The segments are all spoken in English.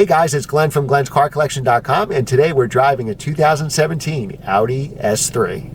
guys, it's Glenn from glenscarcollection.com, and today we're driving a 2017 Audi S3.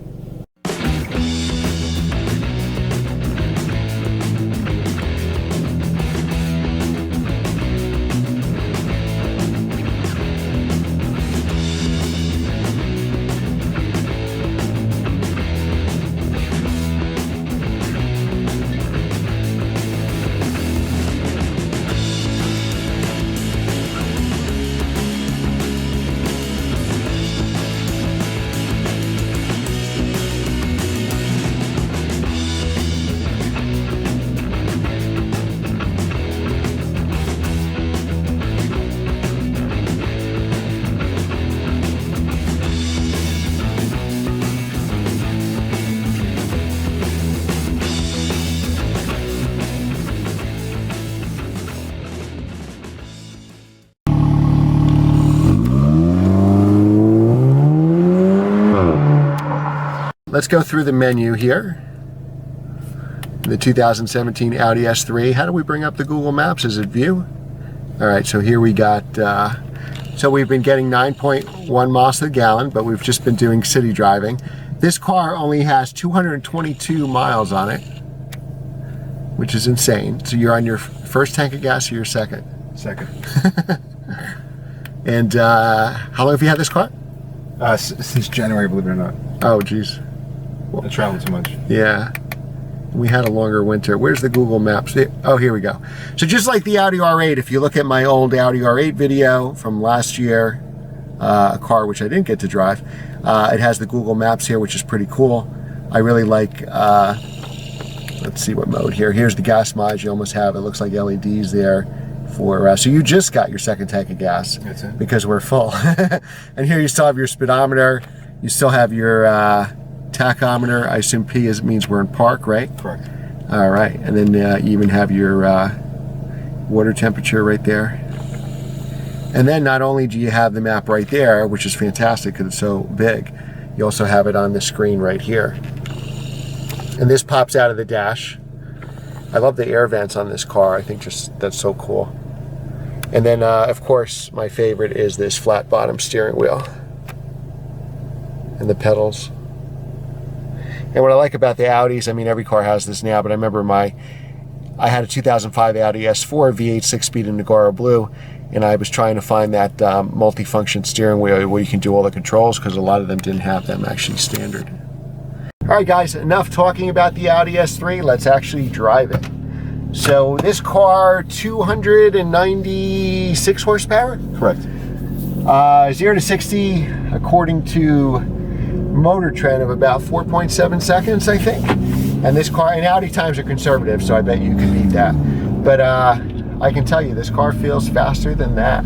Let's go through the menu here. The 2017 Audi S3. How do we bring up the Google Maps? Is it view? All right, so here we got, so we've been getting 9.1 miles to the gallon, but we've just been doing city driving. This car only has 222 miles on it, which is insane. So you're on your first tank of gas or your second? Second. And how long have you had this car? Since January, believe it or not. Oh, geez. I travel too much. Yeah. We had a longer winter. Where's the Google Maps? Oh, here we go. So just like the Audi R8, if you look at my old Audi R8 video from last year, a car which I didn't get to drive, it has the Google Maps here, which is pretty cool. I really like, let's see what mode here. Here's the gas mileage you almost have. It looks like LEDs there. For so you just got your second tank of gas. That's it. Because we're full. And here you still have your speedometer. You still have your tachometer. I assume P means we're in park, right? Correct. All right, and then you even have your water temperature right there. And then not only do you have the map right there, which is fantastic because it's so big, you also have it on the screen right here. And this pops out of the dash. I love the air vents on this car. I think just that's so cool. And then, of course, my favorite is this flat bottom steering wheel and the pedals. And what I like about the Audis, I mean, every car has this now, but I remember I had a 2005 Audi S4 V8 6-speed in Negaro Blue, and I was trying to find that multi-function steering wheel where you can do all the controls because a lot of them didn't have them actually standard. All right, guys, enough talking about the Audi S3. Let's actually drive it. So this car, 296 horsepower? Correct. 0 to 60, according to Motor Trend, of about 4.7 seconds, I think. And this car, and Audi times are conservative, so I bet you can beat that. But I can tell you, this car feels faster than that.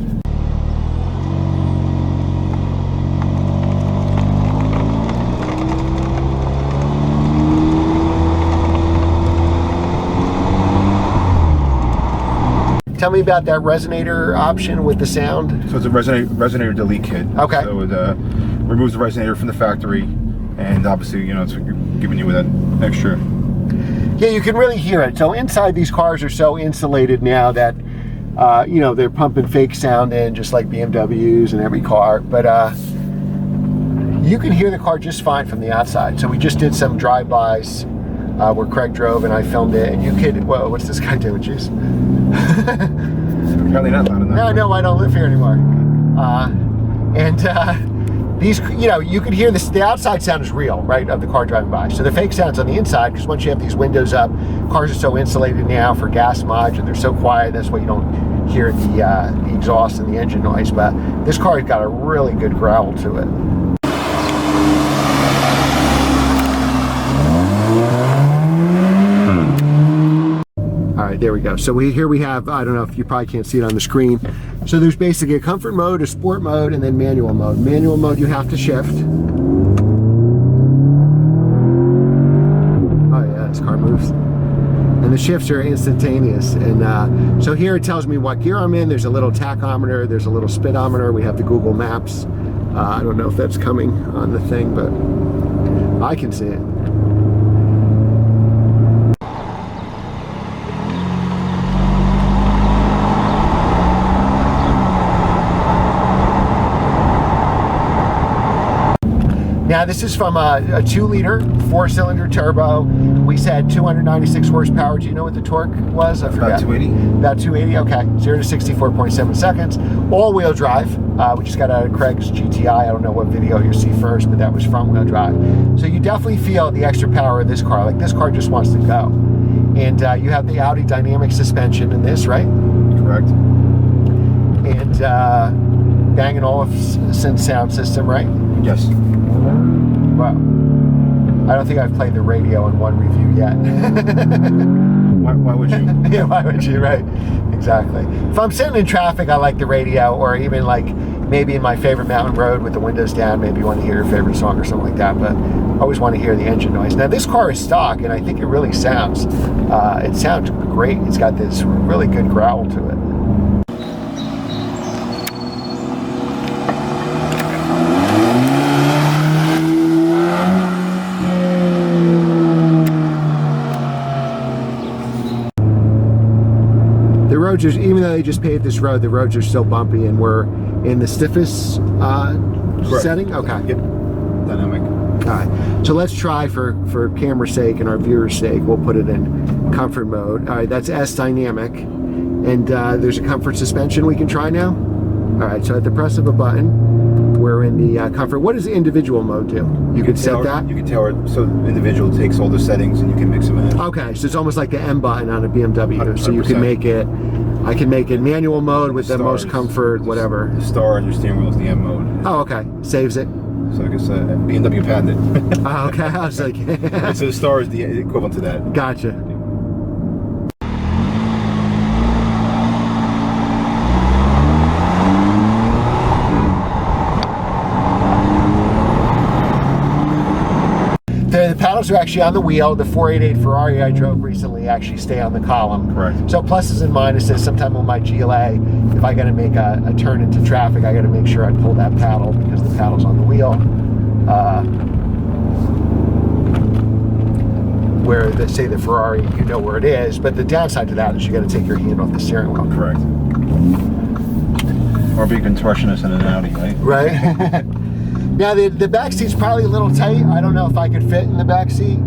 Tell me about that resonator option with the sound. So it's a resonator delete kit. Okay. So it removes the resonator from the factory, and obviously, you know, it's giving you that extra. Yeah, you can really hear it. So inside, these cars are so insulated now that, you know, they're pumping fake sound in, just like BMWs and every car. But you can hear the car just fine from the outside. So we just did some drive-bys where Craig drove and I filmed it. And you could, whoa, what's this guy doing, jeez? Apparently not loud enough. No, I don't live here anymore. These, you know, you can hear this, the outside sound is real, right, of the car driving by. So the fake sound's on the inside, because once you have these windows up, cars are so insulated now for gas mileage, and they're so quiet, that's why you don't hear the exhaust and the engine noise. But this car has got a really good growl to it. All right, there we go. So here we have, I don't know if you probably can't see it on the screen. So there's basically a comfort mode, a sport mode, and then manual mode. Manual mode, you have to shift. Oh yeah, this car moves. And the shifts are instantaneous. And so here it tells me what gear I'm in. There's a little tachometer, there's a little speedometer. We have the Google Maps. I don't know if that's coming on the thing, but I can see it. Now this is from a 2-liter 4-cylinder turbo. We said 296 horsepower. Do you know what the torque was? I forgot. About 280. About 280. Okay, 0 to 64.7 seconds. All-wheel drive. We just got out of Craig's GTI. I don't know what video you see first, but that was front-wheel drive. So you definitely feel the extra power of this car. Like this car just wants to go. And you have the Audi dynamic suspension in this, right? Correct. And Bang & Olufsen sound system, right? Yes. Wow. I don't think I've played the radio in one review yet. Why would you? Yeah, why would you, right? Exactly. If I'm sitting in traffic, I like the radio, or even like maybe in my favorite mountain road with the windows down, maybe you want to hear your favorite song or something like that, but I always want to hear the engine noise. Now this car is stock, and I think it really sounds, it sounds great. It's got this really good growl to it. The roads are, even though they just paved this road, the roads are still bumpy, and we're in the stiffest setting. Okay. Yep. Dynamic. All right. So let's try for camera's sake and our viewers' sake. We'll put it in comfort mode. All right. That's S dynamic, and there's a comfort suspension we can try now. All right. So at the press of a button, we're in the comfort. What does the individual mode do? You can set that. You can tailor it so the individual takes all the settings and you can mix them in. Okay, so it's almost like the M button on a BMW. 100%. So you can make it. I can make it manual mode with the most comfort, whatever. The star on your steering wheel is the M mode. Oh, okay. Saves it. So I guess BMW patented. Oh, okay. I was like, So the star is the equivalent to that. Gotcha. The paddles are actually on the wheel. The 488 Ferrari I drove recently actually stay on the column. Correct. So pluses and minuses. Sometimes with my GLA, if I got to make a turn into traffic, I got to make sure I pull that paddle because the paddle's on the wheel. Where they say the Ferrari, you know where it is, but the downside to that is you got to take your hand off the steering wheel. Correct. Or be a contortionist in an Audi, right? Right. Now the back seat's probably a little tight. I don't know if I could fit in the back seat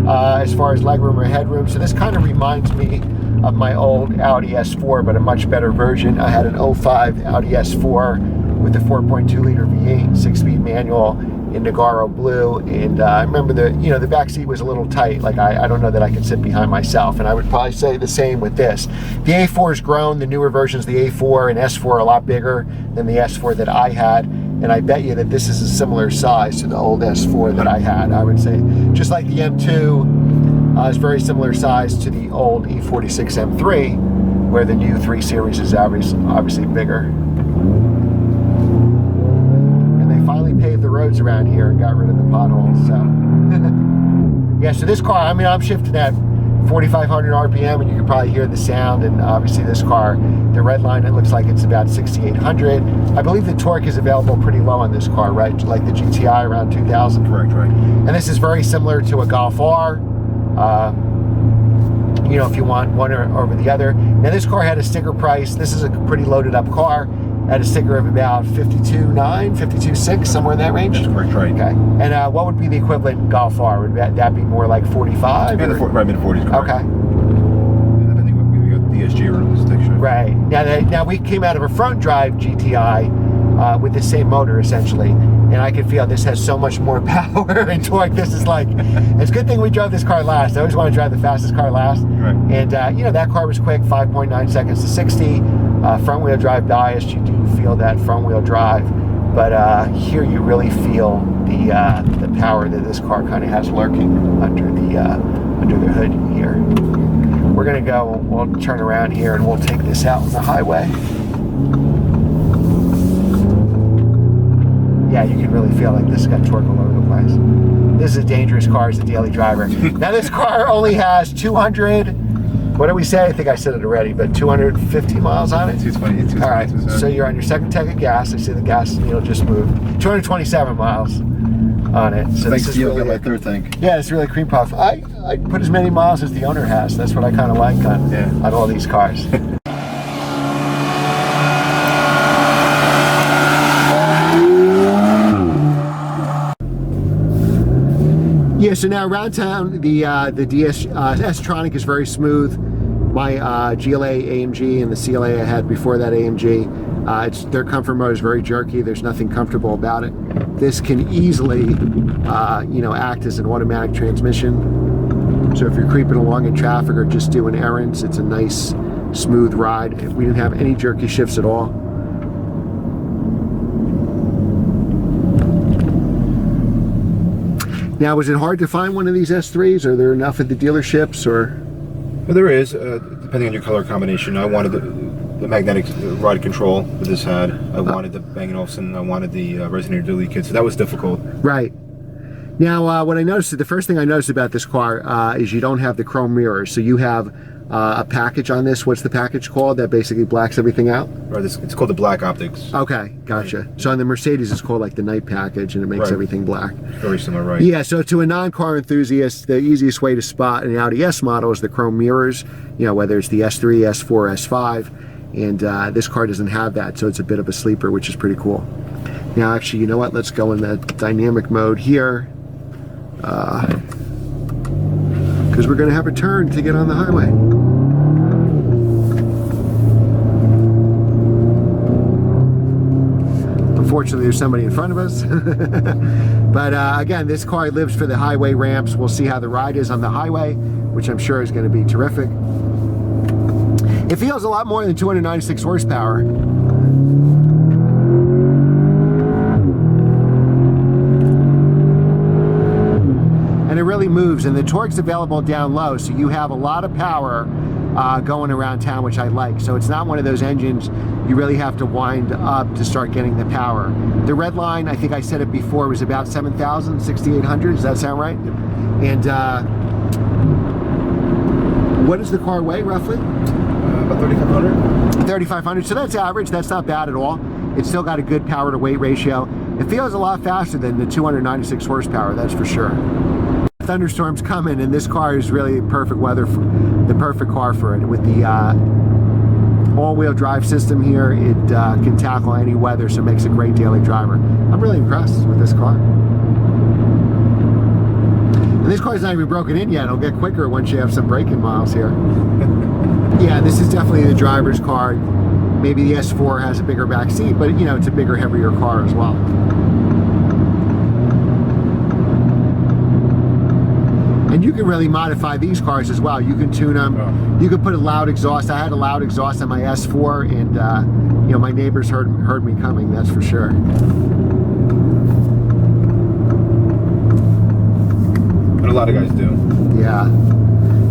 as far as legroom or headroom. So this kind of reminds me of my old Audi S4, but a much better version. I had an 05 Audi S4 with the 4.2 liter V8, 6-speed manual in Nogaro blue, and I remember the back seat was a little tight. Like I don't know that I could sit behind myself, and I would probably say the same with this. The A4's grown. The newer versions, the A4 and S4, are a lot bigger than the S4 that I had. And I bet you that this is a similar size to the old S4 that I had. I would say, just like the M2 is very similar size to the old E46 M3, where the new 3 Series is obviously bigger. And they finally paved the roads around here and got rid of the potholes. So, yeah. So this car, I mean, I'm shifting at 4,500 RPM, and you can probably hear the sound. And obviously, this car, the red line, it looks like it's about 6,800. I believe the torque is available pretty low on this car, right? Like the GTI, around 2,000. Correct, right. And this is very similar to a Golf R. You know, if you want one or over the other. Now, this car had a sticker price. This is a pretty loaded up car. Had a sticker of about 52.9, 52.6, somewhere in that range. That's correct, right. Okay. And what would be the equivalent Golf R? Would that be more like 45? Yeah, right, mid-40s. Correct. Okay. I think we got DSG around this stick shift. Right. Now we came out of a front drive GTI with the same motor essentially, and I could feel this has so much more power and torque. This is like, it's a good thing we drove this car last. I always want to drive the fastest car last. Right. And that car was quick, 5.9 seconds to 60. Front wheel drive biased, you do feel that front wheel drive, but here you really feel the power that this car kind of has lurking under the hood here. We're gonna go. We'll turn around here and we'll take this out on the highway. Yeah, you can really feel like this has got torque all over the place. This is a dangerous car as a daily driver. Now this car only has 200. What did we say? I think I said it already, but 250 miles on it? 220. All right, so you're on your second tank of gas. I see the gas needle just moved. 227 miles on it. So Thanks this is to you, really I got my third tank. Yeah, it's really cream puff. I put as many miles as the owner has. That's what I kind of like on all these cars. so now around town, the DS S-Tronic is very smooth. My GLA AMG and the CLA I had before that AMG, their comfort mode is very jerky. There's nothing comfortable about it. This can easily, you know, act as an automatic transmission. So if you're creeping along in traffic or just doing errands, it's a nice, smooth ride. We didn't have any jerky shifts at all. Now, was it hard to find one of these S3s? Are there enough at the dealerships, or? Well, there is, depending on your color combination. I wanted the magnetic ride control that this had. I wanted the Bang & Olufsen. I wanted the resonator dually kit, so that was difficult. Right. Now, what I noticed, the first thing I noticed about this car is you don't have the chrome mirrors. So you have a package on this. What's the package called that basically blacks everything out? Right, it's called the black optics. Okay, gotcha. Right. So on the Mercedes, it's called like the night package, and it makes everything black. Very similar, right? Yeah, so to a non-car enthusiast, the easiest way to spot an Audi S model is the chrome mirrors, you know, whether it's the S3, S4, S5, and this car doesn't have that, so it's a bit of a sleeper, which is pretty cool. Now, actually, you know what? Let's go in the dynamic mode here. Because we're going to have a turn to get on the highway. Unfortunately, there's somebody in front of us. But again, this car lives for the highway ramps. We'll see how the ride is on the highway, which I'm sure is going to be terrific. It feels a lot more than 296 horsepower. And it really moves, and the torque's available down low, so you have a lot of power going around town, which I like. So it's not one of those engines you really have to wind up to start getting the power. The red line, I think I said it before, was about 7,000, 6,800. Does that sound right? Yep. And what does the car weigh roughly? About 3,500. 3,500. So that's average. That's not bad at all. It's still got a good power to weight ratio. It feels a lot faster than the 296 horsepower, that's for sure. Thunderstorms coming, and this car is really perfect weather, for the perfect car for it. With the all-wheel drive system here, it can tackle any weather, so it makes a great daily driver. I'm really impressed with this car. And this car's not even broken in yet. It'll get quicker once you have some braking miles here. Yeah, this is definitely the driver's car. Maybe the S4 has a bigger back seat, but you know, it's a bigger, heavier car as well. And you can really modify these cars as well. You can tune them. Oh. You can put a loud exhaust. I had a loud exhaust on my S4, and you know, my neighbors heard me coming. That's for sure. And a lot of guys do. Yeah,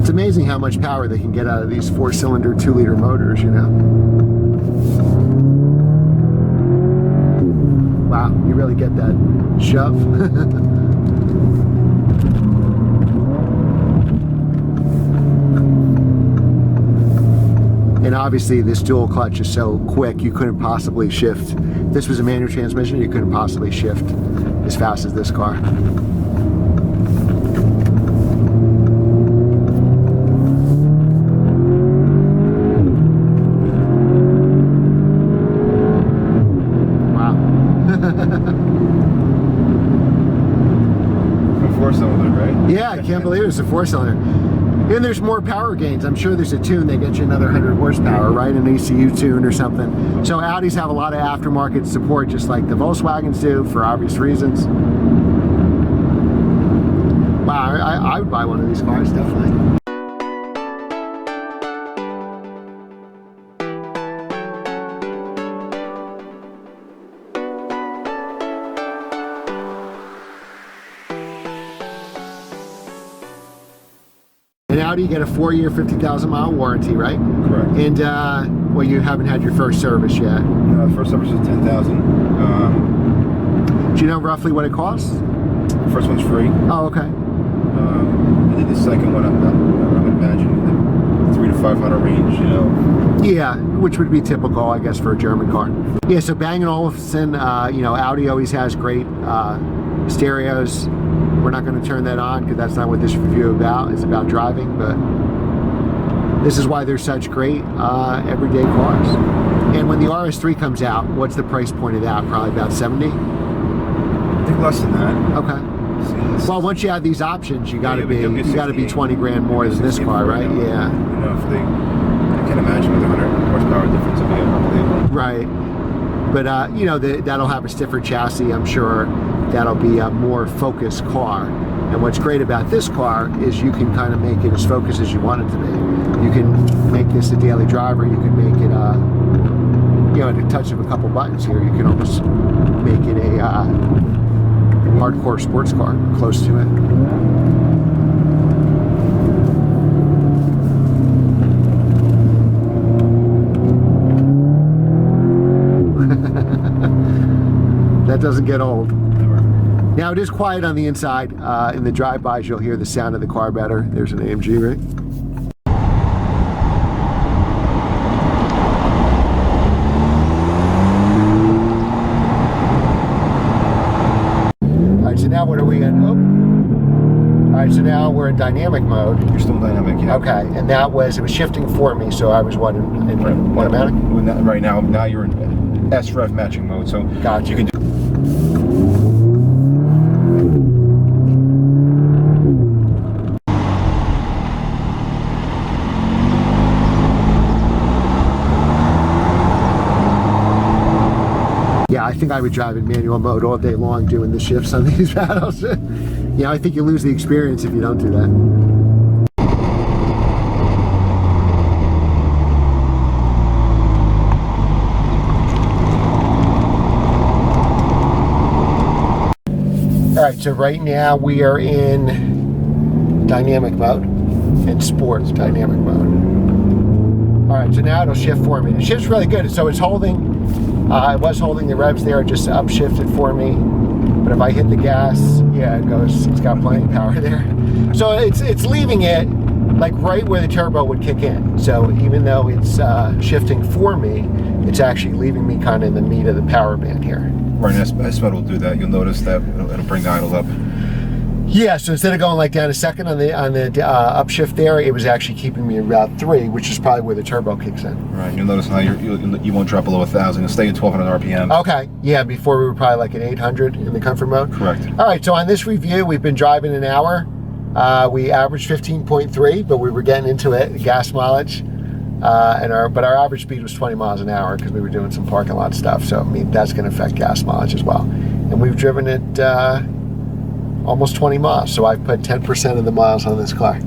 it's amazing how much power they can get out of these 4-cylinder 2-liter motors. You know. Wow, you really get that shove. And obviously this dual clutch is so quick, you couldn't possibly shift. If this was a manual transmission, you couldn't possibly shift as fast as this car. Wow. A 4-cylinder, right? Yeah, I can't believe it's a 4-cylinder. And there's more power gains. I'm sure there's a tune that gets you another 100 horsepower, right? An ECU tune or something. So Audis have a lot of aftermarket support, just like the Volkswagens do, for obvious reasons. Wow, I would buy one of these cars, definitely. Audi, you get a 4-year, 50,000-mile warranty, right? Correct. And well, you haven't had your first service yet. First service is 10,000. Do you know roughly what it costs? The first one's free. Oh, okay. And then the second one, I'm imagining the 300 to 500 range, you know. Yeah, which would be typical, I guess, for a German car. Yeah, so Bang & Olufsen, you know, Audi always has great stereos. We're not going to turn that on because that's not what this review is about. It's about driving, but this is why they're such great everyday cars. And when the RS3 comes out, what's the price point of that? Probably about 70? I think less than that. Okay. Well, once you have these options, you got to you'll be get 20 grand more than this car, right? Yeah. You know, I can't imagine what the 100 horsepower difference would be. Unbelievable. Right. But you know, that'll have a stiffer chassis. I'm sure that'll be a more focused car. And what's great about this car is you can kind of make it as focused as you want it to be. You can make this a daily driver. You can make it, you know, at a touch of a couple buttons here, you can almost make it a hardcore sports car close to it. That doesn't get old. Now it is quiet on the inside. In the drive-bys, you'll hear the sound of the car better. There's an AMG, right? All right, so now what are we in? Oh. All right, so now we're in dynamic mode. You're still dynamic, yeah. Okay, and it was shifting for me, so I was what, in automatic? Right now you're in S-Rev matching mode, so Gotcha. you can do. Yeah, I think I would drive in manual mode all day long doing the shifts on these paddles. Yeah, I think you lose the experience if you don't do that. All right, so right now we are in dynamic mode and sports dynamic mode. All right, so now it'll shift for me. It shifts really good. So it's holding. It was holding the revs there, just upshifted for me. But if I hit the gas, yeah, it's got plenty of power there. So it's leaving it like right where the turbo would kick in. So even though it's shifting for me, it's actually leaving me kind of in the meat of the power band here. Right, S-Mode will do that. You'll notice that it'll bring the idle up. Yeah, so instead of going like down a second on the upshift there, it was actually keeping me about 3, which is probably where the turbo kicks in. Right, you'll notice now you won't drop below 1,000. You'll stay at 1,200 RPM. Okay, yeah, before we were probably like at 800 in the comfort mode. Correct. All right, so on this review, we've been driving an hour. We averaged 15.3, but we were getting into it, gas mileage. But our average speed was 20 miles an hour because we were doing some parking lot stuff. So, I mean, that's going to affect gas mileage as well. And we've driven it almost 20 miles. So I've put 10% of the miles on this car.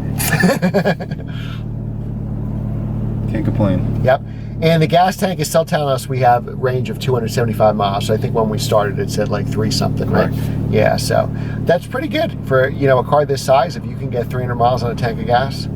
Can't complain. Yep. And the gas tank is still telling us we have a range of 275 miles. So I think when we started, it said like 3 something, right? Yeah, so that's pretty good for, you know, a car this size. If you can get 300 miles on a tank of gas,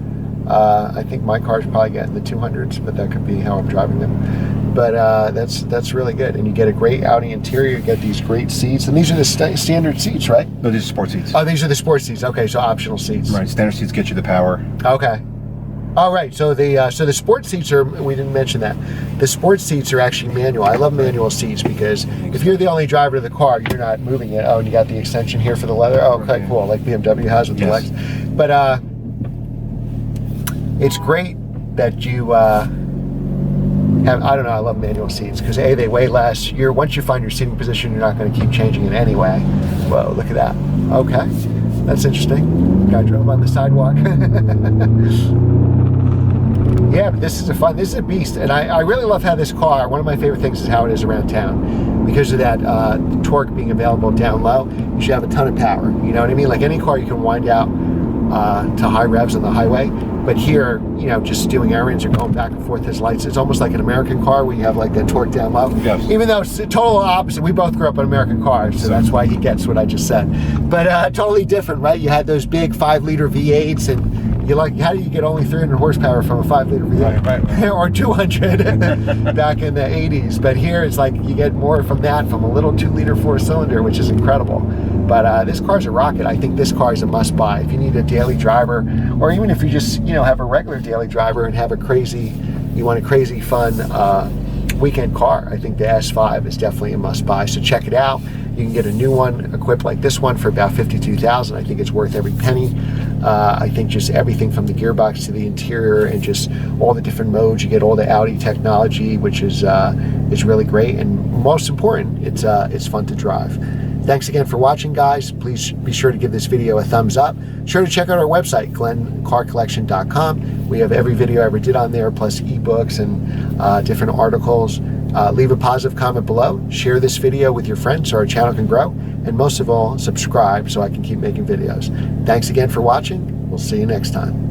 I think my car's probably getting the 200s, but that could be how I'm driving them. But that's really good. And you get a great Audi interior, you get these great seats. And these are the standard seats, right? No, these are sports seats. Oh, these are the sports seats. Okay, so optional seats. Right, standard seats get you the power. Okay. All right, so the sports seats are, we didn't mention that. The sports seats are actually manual. I love manual seats because if you're the only driver of the car, you're not moving it. Oh, and you got the extension here for the leather. Oh, okay, cool, like BMW has with the legs. But it's great that you have, I don't know, I love manual seats because A, they weigh less. Once you find your seating position, you're not going to keep changing it anyway. Whoa, look at that. Okay, that's interesting. Guy drove on the sidewalk. Yeah, but this is a beast. And I really love how this car, one of my favorite things is how it is around town. Because of that torque being available down low, you should have a ton of power. You know what I mean? Like any car you can wind out to high revs on the highway. But here, you know, just doing errands or going back and forth, his lights, it's almost like an American car where you have like that torque down low. Yes. Even though it's the total opposite. We both grew up in American cars, so that's why he gets what I just said. But totally different, right? You had those big 5-liter V8s, and you're like, how do you get only 300 horsepower from a 5-liter V8? Right. Or 200 back in the 80s. But here it's like you get more from that, from a little 2-liter 4-cylinder, which is incredible. But this car's a rocket. I think this car is a must-buy. If you need a daily driver, or even if you just, you know, have a regular daily driver and have you want a crazy fun weekend car, I think the S5 is definitely a must-buy. So check it out. You can get a new one equipped like this one for about $52,000. I think it's worth every penny. I think just everything from the gearbox to the interior and just all the different modes. You get all the Audi technology, which is really great. And most important, it's fun to drive. Thanks again for watching, guys. Please be sure to give this video a thumbs up. Sure to check out our website, glenncarcollection.com. We have every video I ever did on there, plus ebooks and different articles. Leave a positive comment below. Share this video with your friends so our channel can grow. And most of all, subscribe so I can keep making videos. Thanks again for watching. We'll see you next time.